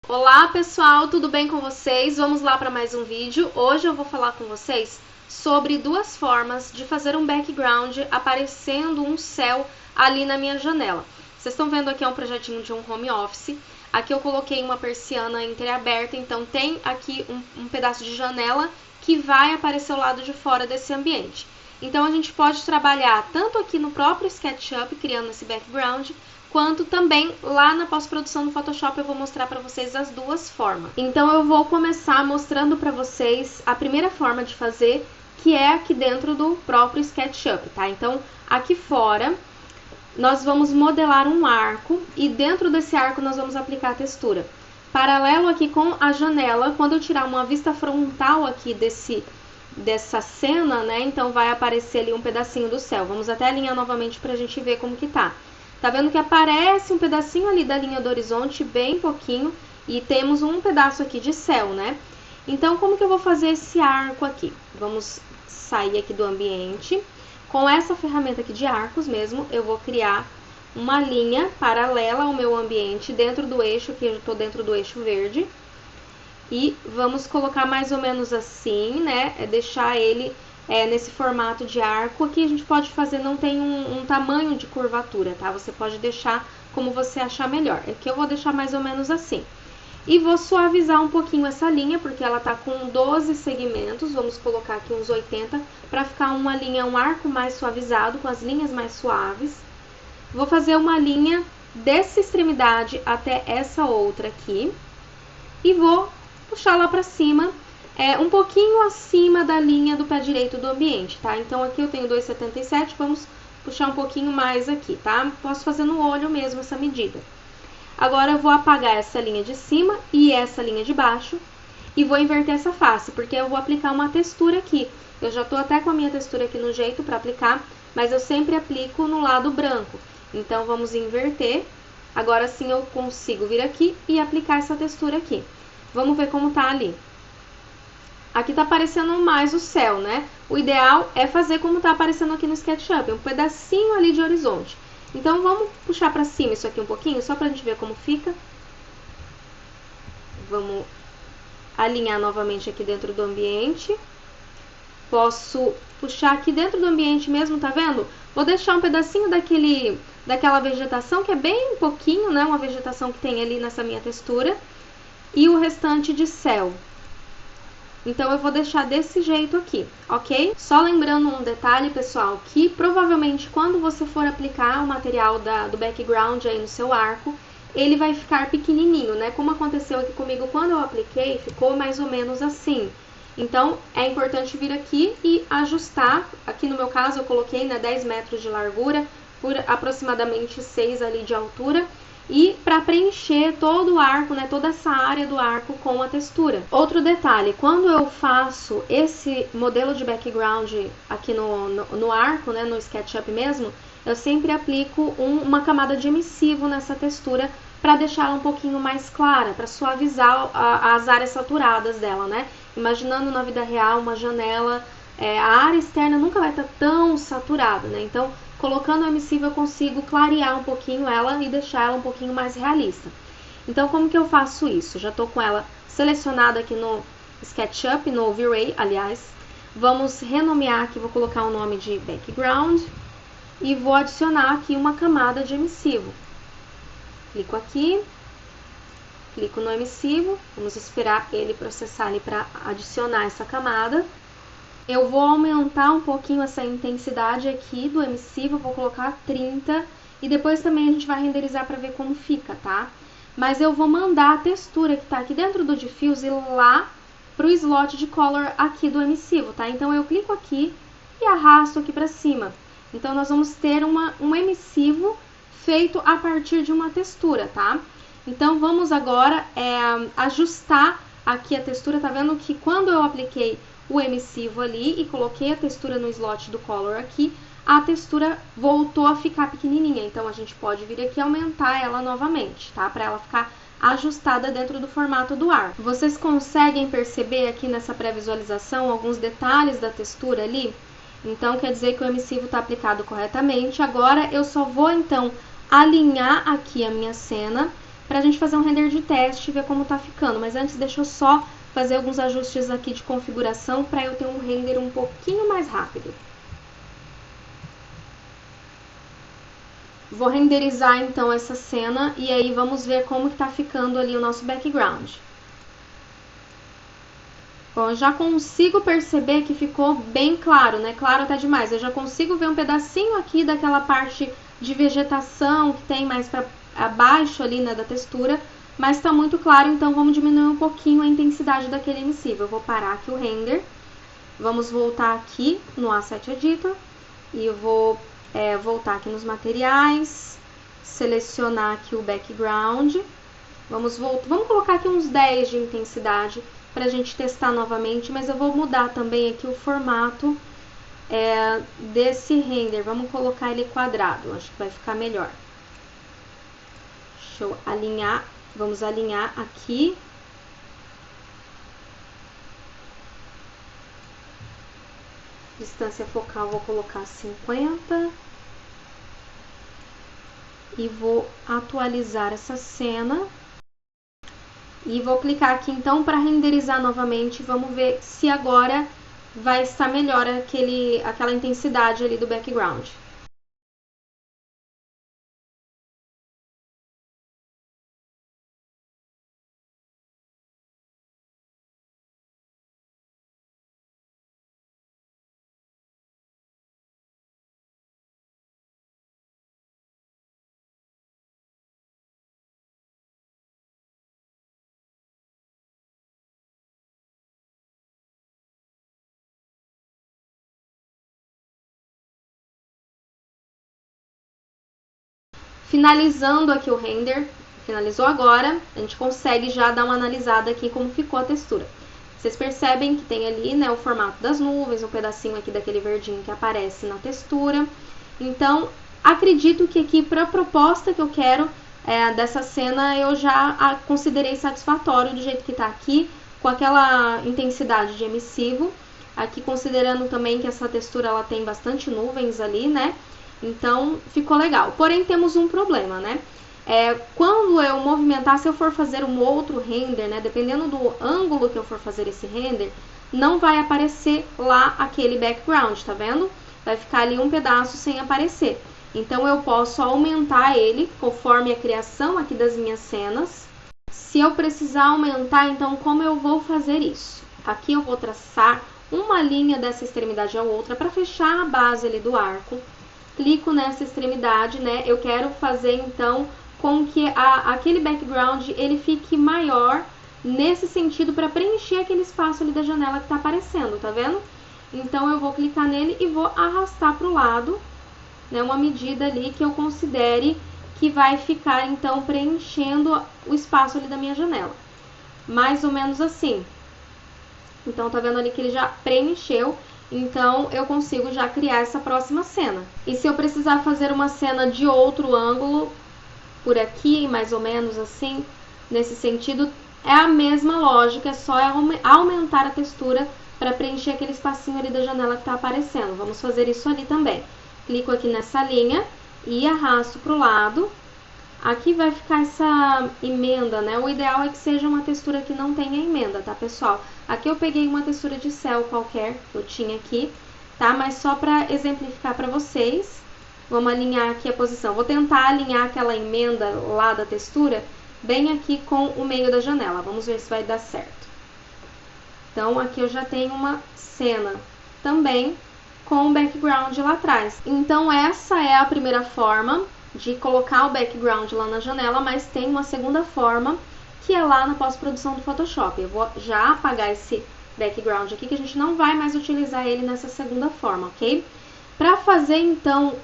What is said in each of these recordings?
Olá pessoal, tudo bem com vocês? Vamos lá para mais um vídeo. Hoje eu vou falar com vocês sobre duas formas de fazer um background aparecendo um céu ali na minha janela. Vocês estão vendo aqui é um projetinho de um home office. Aqui eu coloquei uma persiana entreaberta, então tem aqui um pedaço de janela que vai aparecer ao lado de fora desse ambiente. Então a gente pode trabalhar tanto aqui no próprio SketchUp, criando esse background, quanto também lá na pós-produção do Photoshop eu vou mostrar para vocês as duas formas. Então eu vou começar mostrando para vocês a primeira forma de fazer, que é aqui dentro do próprio SketchUp, tá? Então aqui fora nós vamos modelar um arco e dentro desse arco nós vamos aplicar a textura. Paralelo aqui com a janela, quando eu tirar uma vista frontal aqui dessa cena, né? Então vai aparecer ali um pedacinho do céu. Vamos até alinhar novamente pra gente ver como que tá. Tá vendo que aparece um pedacinho ali da linha do horizonte, bem pouquinho, e temos um pedaço aqui de céu, né? Então, como que eu vou fazer esse arco aqui? Vamos sair aqui do ambiente. Com essa ferramenta aqui de arcos mesmo, eu vou criar uma linha paralela ao meu ambiente dentro do eixo, que eu estou dentro do eixo verde. E vamos colocar mais ou menos assim, né? Deixar ele nesse formato de arco. Aqui a gente pode fazer, não tem um tamanho de curvatura, tá? Você pode deixar como você achar melhor. Aqui eu vou deixar mais ou menos assim. E vou suavizar um pouquinho essa linha, porque ela tá com 12 segmentos. Vamos colocar aqui uns 80, para ficar uma linha, um arco mais suavizado, com as linhas mais suaves. Vou fazer uma linha dessa extremidade até essa outra aqui. E vou puxar lá pra cima, um pouquinho acima da linha do pé direito do ambiente, tá? Então aqui eu tenho 2,77, vamos puxar um pouquinho mais aqui, tá? Posso fazer no olho mesmo essa medida. Agora eu vou apagar essa linha de cima e essa linha de baixo e vou inverter essa face, porque eu vou aplicar uma textura aqui. Eu já tô até com a minha textura aqui no jeito pra aplicar, mas eu sempre aplico no lado branco. Então vamos inverter. Agora sim eu consigo vir aqui e aplicar essa textura aqui. Vamos ver como tá ali. Aqui tá aparecendo mais o céu, né? O ideal é fazer como tá aparecendo aqui no SketchUp, um pedacinho ali de horizonte. Então vamos puxar pra cima isso aqui um pouquinho, só pra gente ver como fica. Vamos alinhar novamente aqui dentro do ambiente. Posso puxar aqui dentro do ambiente mesmo, tá vendo? Vou deixar um pedacinho daquela vegetação, que é bem pouquinho, né? Uma vegetação que tem ali nessa minha textura. E o restante de céu. Então eu vou deixar desse jeito aqui, ok? Só lembrando um detalhe, pessoal, que provavelmente quando você for aplicar o material do background aí no seu arco, ele vai ficar pequenininho, né? Como aconteceu aqui comigo quando eu apliquei, ficou mais ou menos assim. Então é importante vir aqui e ajustar. Aqui no meu caso eu coloquei, né, 10 metros de largura por aproximadamente 6 ali de altura. E para preencher todo o arco, né, toda essa área do arco com a textura. Outro detalhe, quando eu faço esse modelo de background aqui no arco, né, no SketchUp mesmo, eu sempre aplico uma camada de emissivo nessa textura para deixá-la um pouquinho mais clara, para suavizar as áreas saturadas dela, né? Imaginando na vida real uma janela, a área externa nunca vai estar tão saturada, né? Então, colocando o emissivo eu consigo clarear um pouquinho ela e deixar ela um pouquinho mais realista. Então, como que eu faço isso? Já tô com ela selecionada aqui no SketchUp, no V-Ray, aliás. Vamos renomear aqui, vou colocar o nome de background e vou adicionar aqui uma camada de emissivo. Clico aqui, clico no emissivo, vamos esperar ele processar ali para adicionar essa camada. Eu vou aumentar um pouquinho essa intensidade aqui do emissivo, vou colocar 30 e depois também a gente vai renderizar para ver como fica, tá? Mas eu vou mandar a textura que tá aqui dentro do Diffuse lá pro slot de color aqui do emissivo, tá? Então eu clico aqui e arrasto aqui para cima. Então nós vamos ter um emissivo feito a partir de uma textura, tá? Então vamos agora ajustar aqui a textura, tá vendo que quando eu apliquei o emissivo ali e coloquei a textura no slot do color aqui, a textura voltou a ficar pequenininha. Então a gente pode vir aqui e aumentar ela novamente, tá? Para ela ficar ajustada dentro do formato do arco. Vocês conseguem perceber aqui nessa pré-visualização alguns detalhes da textura ali? Então quer dizer que o emissivo está aplicado corretamente. Agora eu só vou então alinhar aqui a minha cena pra gente fazer um render de teste e ver como tá ficando. Mas antes deixa eu só fazer alguns ajustes aqui de configuração para eu ter um render um pouquinho mais rápido. Vou renderizar então essa cena e aí vamos ver como que tá ficando ali o nosso background. Bom, eu já consigo perceber que ficou bem claro, né? Claro até demais. Eu já consigo ver um pedacinho aqui daquela parte de vegetação que tem mais para abaixo ali, né, da textura, mas tá muito claro, então vamos diminuir um pouquinho a intensidade daquele emissivo. Eu vou parar aqui o render, vamos voltar aqui no Asset Editor e eu vou voltar aqui nos materiais, selecionar aqui o background, vamos colocar aqui uns 10 de intensidade para a gente testar novamente, mas eu vou mudar também aqui o formato desse render, vamos colocar ele quadrado, acho que vai ficar melhor. Deixa eu alinhar, vamos alinhar aqui. Distância focal vou colocar 50. E vou atualizar essa cena. E vou clicar aqui então para renderizar novamente. Vamos ver se agora vai estar melhor aquela intensidade ali do background. Finalizando aqui o render, finalizou agora, a gente consegue já dar uma analisada aqui como ficou a textura. Vocês percebem que tem ali, né, o formato das nuvens, um pedacinho aqui daquele verdinho que aparece na textura. Então, acredito que aqui para a proposta que eu quero dessa cena, eu já considerei satisfatório do jeito que está aqui, com aquela intensidade de emissivo. Aqui considerando também que essa textura ela tem bastante nuvens ali, né? Então, ficou legal. Porém, temos um problema, né? Quando eu movimentar, se eu for fazer um outro render, né? Dependendo do ângulo que eu for fazer esse render, não vai aparecer lá aquele background, tá vendo? Vai ficar ali um pedaço sem aparecer. Então, eu posso aumentar ele conforme a criação aqui das minhas cenas. Se eu precisar aumentar, então, como eu vou fazer isso? Aqui eu vou traçar uma linha dessa extremidade à outra para fechar a base ali do arco. Clico nessa extremidade, né? Eu quero fazer então com que aquele background ele fique maior nesse sentido para preencher aquele espaço ali da janela que tá aparecendo, tá vendo? Então eu vou clicar nele e vou arrastar para o lado, né? Uma medida ali que eu considere que vai ficar então preenchendo o espaço ali da minha janela. Mais ou menos assim. Então tá vendo ali que ele já preencheu. Então, eu consigo já criar essa próxima cena. E se eu precisar fazer uma cena de outro ângulo, por aqui, mais ou menos assim, nesse sentido, é a mesma lógica, é só aumentar a textura para preencher aquele espacinho ali da janela que está aparecendo. Vamos fazer isso ali também. Clico aqui nessa linha e arrasto para o lado. Aqui vai ficar essa emenda, né? O ideal é que seja uma textura que não tenha emenda, tá, pessoal? Aqui eu peguei uma textura de céu qualquer que eu tinha aqui, tá? Mas só para exemplificar para vocês, vamos alinhar aqui a posição. Vou tentar alinhar aquela emenda lá da textura bem aqui com o meio da janela. Vamos ver se vai dar certo. Então, aqui eu já tenho uma cena também com o background lá atrás. Então, essa é a primeira forma de colocar o background lá na janela, mas tem uma segunda forma, que é lá na pós-produção do Photoshop. Eu vou já apagar esse background aqui, que a gente não vai mais utilizar ele nessa segunda forma, ok? Para fazer, então,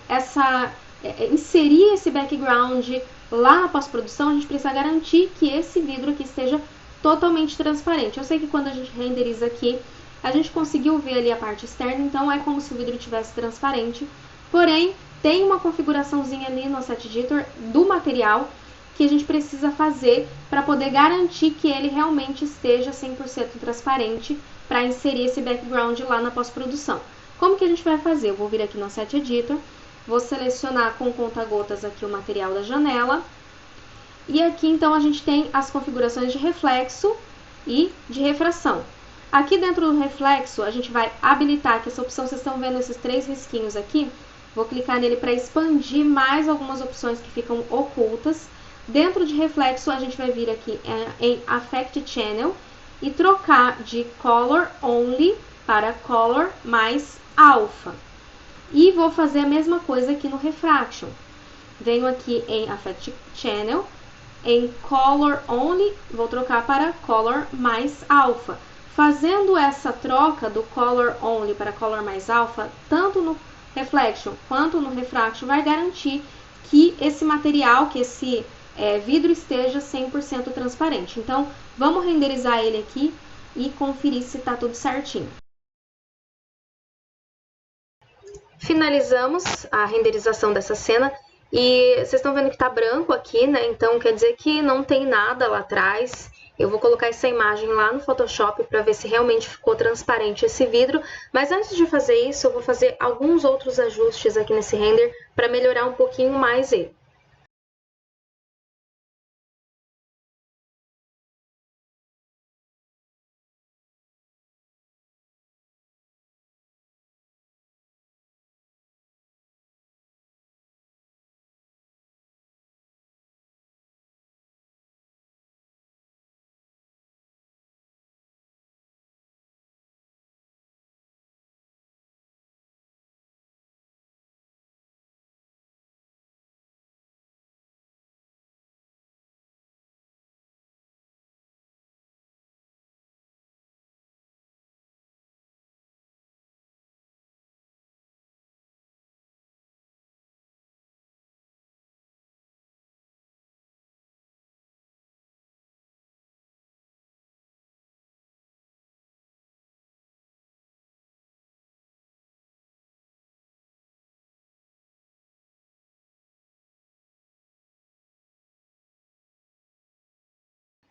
inserir esse background lá na pós-produção, a gente precisa garantir que esse vidro aqui esteja totalmente transparente. Eu sei que quando a gente renderiza aqui, a gente conseguiu ver ali a parte externa, então é como se o vidro tivesse transparente, porém, tem uma configuraçãozinha ali no Asset Editor do material que a gente precisa fazer para poder garantir que ele realmente esteja 100% transparente para inserir esse background lá na pós-produção. Como que a gente vai fazer? Eu vou vir aqui no Asset Editor, vou selecionar com conta-gotas aqui o material da janela E aqui, então, a gente tem as configurações de reflexo e de refração. Aqui dentro do reflexo, a gente vai habilitar que essa opção, vocês estão vendo esses 3 risquinhos aqui, vou clicar nele para expandir mais algumas opções que ficam ocultas. Dentro de reflexo, a gente vai vir aqui em Affect Channel e trocar de Color Only para Color mais Alpha. E vou fazer a mesma coisa aqui no Refraction. Venho aqui em Affect Channel, em Color Only, vou trocar para Color mais Alpha. Fazendo essa troca do Color Only para Color mais Alpha, tanto no Reflection quanto no Refraction, vai garantir que esse material, que esse vidro esteja 100% transparente. Então, vamos renderizar ele aqui e conferir se está tudo certinho. Finalizamos a renderização dessa cena e vocês estão vendo que está branco aqui, né? Então, quer dizer que não tem nada lá atrás. Eu vou colocar essa imagem lá no Photoshop para ver se realmente ficou transparente esse vidro. Mas antes de fazer isso, eu vou fazer alguns outros ajustes aqui nesse render para melhorar um pouquinho mais ele.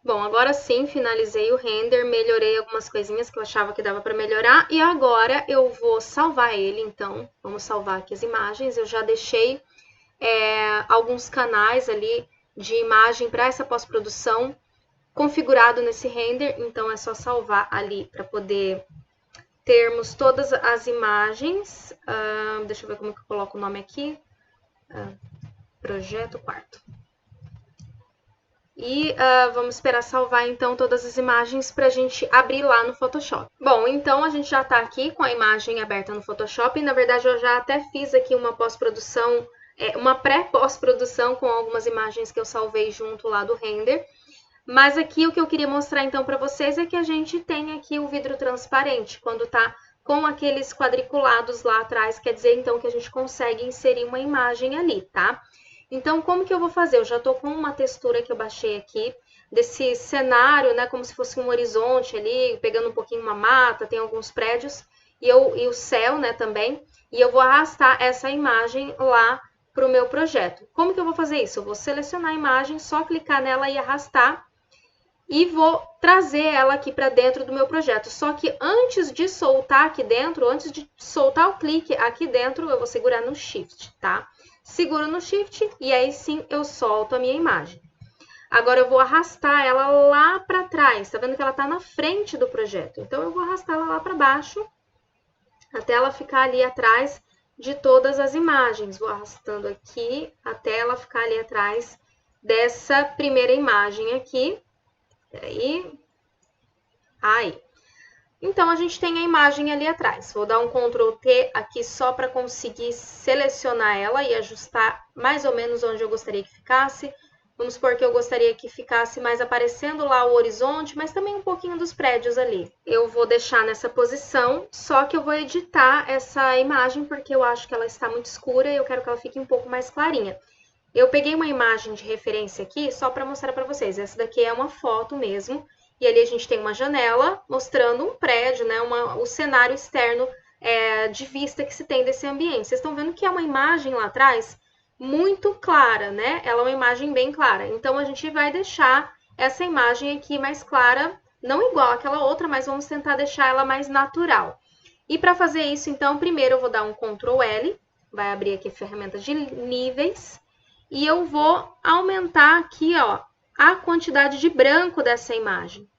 Bom, agora sim, finalizei o render, melhorei algumas coisinhas que eu achava que dava para melhorar e agora eu vou salvar ele, então, vamos salvar aqui as imagens. Eu já deixei alguns canais ali de imagem para essa pós-produção configurado nesse render, então é só salvar ali para poder termos todas as imagens. Deixa eu ver como que eu coloco o nome aqui. Projeto quarto. E vamos esperar salvar, então, todas as imagens para a gente abrir lá no Photoshop. Bom, então a gente já está aqui com a imagem aberta no Photoshop. Na verdade, eu já até fiz aqui uma pós-produção, uma pré-pós-produção com algumas imagens que eu salvei junto lá do render. Mas aqui o que eu queria mostrar, então, para vocês é que a gente tem aqui o vidro transparente. Quando está com aqueles quadriculados lá atrás, quer dizer, então, que a gente consegue inserir uma imagem ali, tá? Então, como que eu vou fazer? Eu já estou com uma textura que eu baixei aqui, desse cenário, né, como se fosse um horizonte ali, pegando um pouquinho uma mata, tem alguns prédios, e o céu, né, também, e eu vou arrastar essa imagem lá para o meu projeto. Como que eu vou fazer isso? Eu vou selecionar a imagem, só clicar nela e arrastar, e vou trazer ela aqui para dentro do meu projeto. Só que antes de soltar aqui dentro, antes de soltar o clique aqui dentro, eu vou segurar no Shift, tá? Seguro no Shift e aí sim eu solto a minha imagem. Agora eu vou arrastar ela lá para trás, tá vendo que ela tá na frente do projeto? Então eu vou arrastar ela lá para baixo, até ela ficar ali atrás de todas as imagens. Vou arrastando aqui até ela ficar ali atrás dessa primeira imagem aqui. Peraí. Aí. Então, a gente tem a imagem ali atrás. Vou dar um Ctrl T aqui só para conseguir selecionar ela e ajustar mais ou menos onde eu gostaria que ficasse. Vamos supor que eu gostaria que ficasse mais aparecendo lá o horizonte, mas também um pouquinho dos prédios ali. Eu vou deixar nessa posição, só que eu vou editar essa imagem porque eu acho que ela está muito escura e eu quero que ela fique um pouco mais clarinha. Eu peguei uma imagem de referência aqui só para mostrar para vocês. Essa daqui é uma foto mesmo. E ali a gente tem uma janela mostrando um prédio, né, o cenário externo de vista que se tem desse ambiente. Vocês estão vendo que é uma imagem lá atrás muito clara, né? Ela é uma imagem bem clara. Então, a gente vai deixar essa imagem aqui mais clara, não igual àquela outra, mas vamos tentar deixar ela mais natural. E para fazer isso, então, primeiro eu vou dar um Ctrl L, vai abrir aqui a ferramenta de níveis, e eu vou aumentar aqui, ó, a quantidade de branco dessa imagem.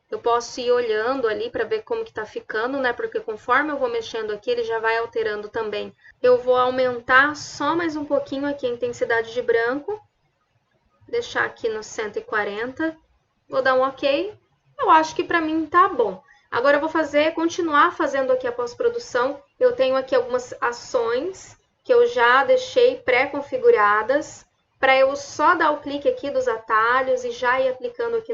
Eu posso ir olhando ali para ver como que tá ficando, né? Porque conforme eu vou mexendo aqui, ele já vai alterando também. Eu vou aumentar só mais um pouquinho aqui a intensidade de branco. Deixar aqui no 140. Vou dar um OK. Eu acho que para mim tá bom. Agora eu vou continuar fazendo aqui a pós-produção. Eu tenho aqui algumas ações que eu já deixei pré-configuradas para eu só dar o clique aqui dos atalhos e já ir aplicando aqui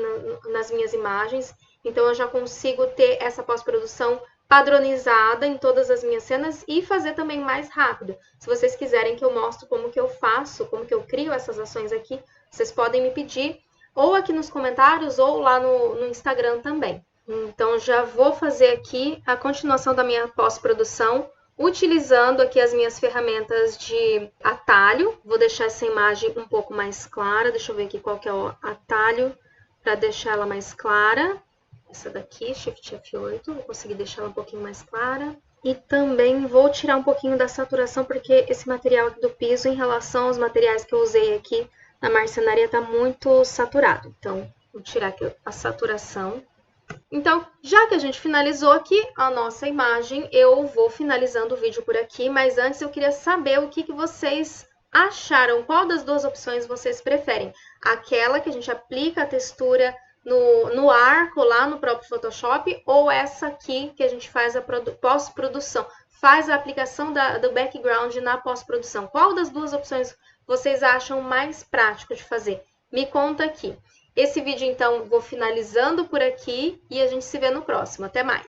nas minhas imagens. Então, eu já consigo ter essa pós-produção padronizada em todas as minhas cenas e fazer também mais rápido. Se vocês quiserem que eu mostre como que eu faço, como que eu crio essas ações aqui, vocês podem me pedir ou aqui nos comentários ou lá no Instagram também. Então, já vou fazer aqui a continuação da minha pós-produção, utilizando aqui as minhas ferramentas de atalho. Vou deixar essa imagem um pouco mais clara. Deixa eu ver aqui qual que é o atalho para deixar ela mais clara. Essa daqui, Shift F8, vou conseguir deixar ela um pouquinho mais clara. E também vou tirar um pouquinho da saturação, porque esse material aqui do piso, em relação aos materiais que eu usei aqui na marcenaria, está muito saturado. Então, vou tirar aqui a saturação. Então, já que a gente finalizou aqui a nossa imagem, eu vou finalizando o vídeo por aqui, mas antes eu queria saber o que vocês acharam, qual das duas opções vocês preferem. Aquela que a gente aplica a textura no arco lá no próprio Photoshop, ou essa aqui que a gente faz a pós-produção, faz a aplicação do background na pós-produção. Qual das duas opções vocês acham mais prático de fazer? Me conta aqui. Esse vídeo, então, vou finalizando por aqui e a gente se vê no próximo. Até mais!